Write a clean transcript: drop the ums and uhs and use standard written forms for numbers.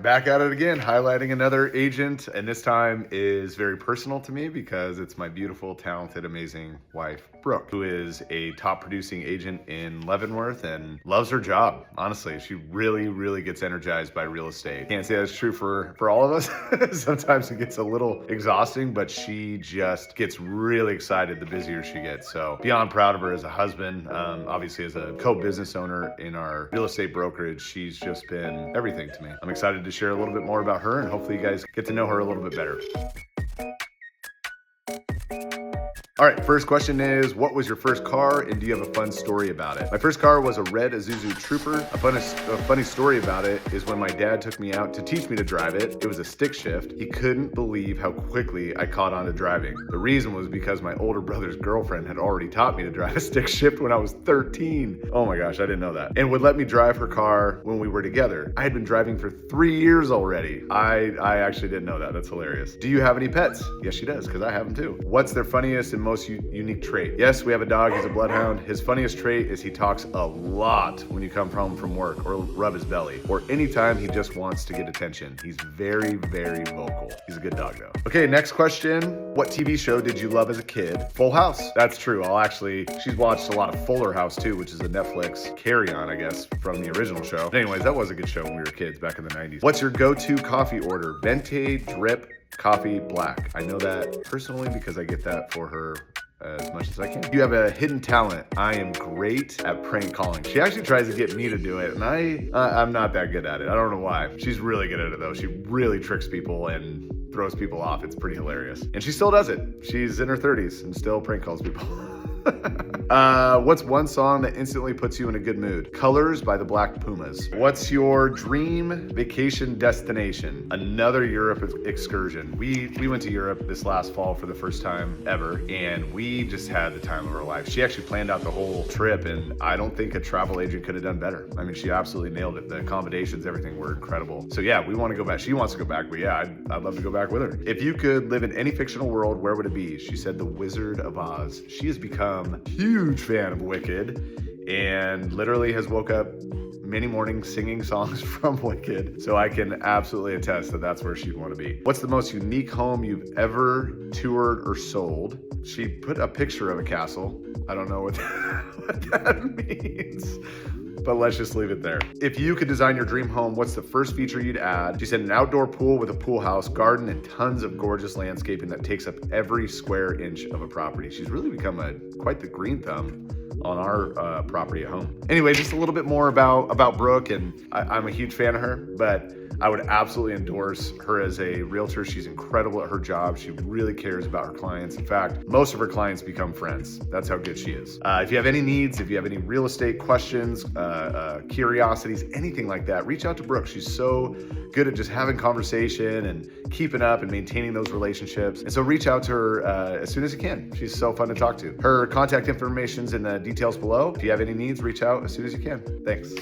Back at it again, highlighting another agent, and this time is very personal to me because it's my beautiful, talented, amazing wife, Brooke, who is a top producing agent in Leavenworth and loves her job. Honestly, she really gets energized by real estate. Can't say that's true for all of us. Sometimes it gets a little exhausting, but she just gets really excited the busier she gets. So beyond proud of her as a husband, obviously as a co-business owner in our real estate brokerage, she's just been everything to me. I'm excited to share a little bit more about her, and hopefully you guys get to know her a little bit better. All right, first question is, what was your first car and do you have a fun story about it? My first car was a red Isuzu Trooper. A funny story about it is when my dad took me out to teach me to drive it, it was a stick shift. He couldn't believe how quickly I caught on to driving. The reason was because my older brother's girlfriend had already taught me to drive a stick shift when I was 13. Oh my gosh, I didn't know that. And would let me drive her car when we were together. I had been driving for 3 years already. I actually didn't know that. That's hilarious. Do you have any pets? Yes, she does, because I have them too. What's their funniest and most unique trait? Yes, we have a dog. He's a bloodhound. His funniest trait is he talks a lot when you come home from work or rub his belly or anytime he just wants to get attention. He's very vocal. He's a good dog though. Okay, next question. What TV show did you love as a kid? Full House. That's true. She's watched a lot of Fuller House too, which is a Netflix carry-on, I guess, from the original show. But anyways, that was a good show when we were kids back in the 90s. What's your go-to coffee order? Venti, drip, coffee, black. I know that personally because I get that for her as much as I can. You have a hidden talent. I am great at prank calling. She actually tries to get me to do it, and I'm not that good at it. I don't know why. She's really good at it though. She really tricks people and throws people off. It's pretty hilarious. And she still does it. She's in her 30s and still prank calls people. What's one song that instantly puts you in a good mood? Colors by the Black Pumas. What's your dream vacation destination? Another Europe excursion. We went to Europe this last fall for the first time ever, and we just had the time of our life. She actually planned out the whole trip, and I don't think a travel agent could have done better. I mean, she absolutely nailed it. The accommodations, everything were incredible. So yeah, we want to go back. She wants to go back, but yeah, I'd love to go back with her. If you could live in any fictional world, where would it be? She said the Wizard of Oz. She has become a huge fan of Wicked and literally has woke up many mornings singing songs from Wicked. So I can absolutely attest that that's where she'd want to be. What's the most unique home you've ever toured or sold? She put a picture of a castle. I don't know what that means, but let's just leave it there. If you could design your dream home, what's the first feature you'd add? She said an outdoor pool with a pool house, garden, and tons of gorgeous landscaping that takes up every square inch of a property. She's really become quite the green thumb on our property at home. Anyway, just a little bit more about Brooke, and I'm a huge fan of her, but I would absolutely endorse her as a realtor. She's incredible at her job. She really cares about her clients. In fact, most of her clients become friends. That's how good she is. If you have any needs, if you have any real estate questions, curiosities, anything like that, reach out to Brooke. She's so good at just having conversation and keeping up and maintaining those relationships. And so reach out to her as soon as you can. She's so fun to talk to. Her contact information's in the details below. If you have any needs, reach out as soon as you can. Thanks.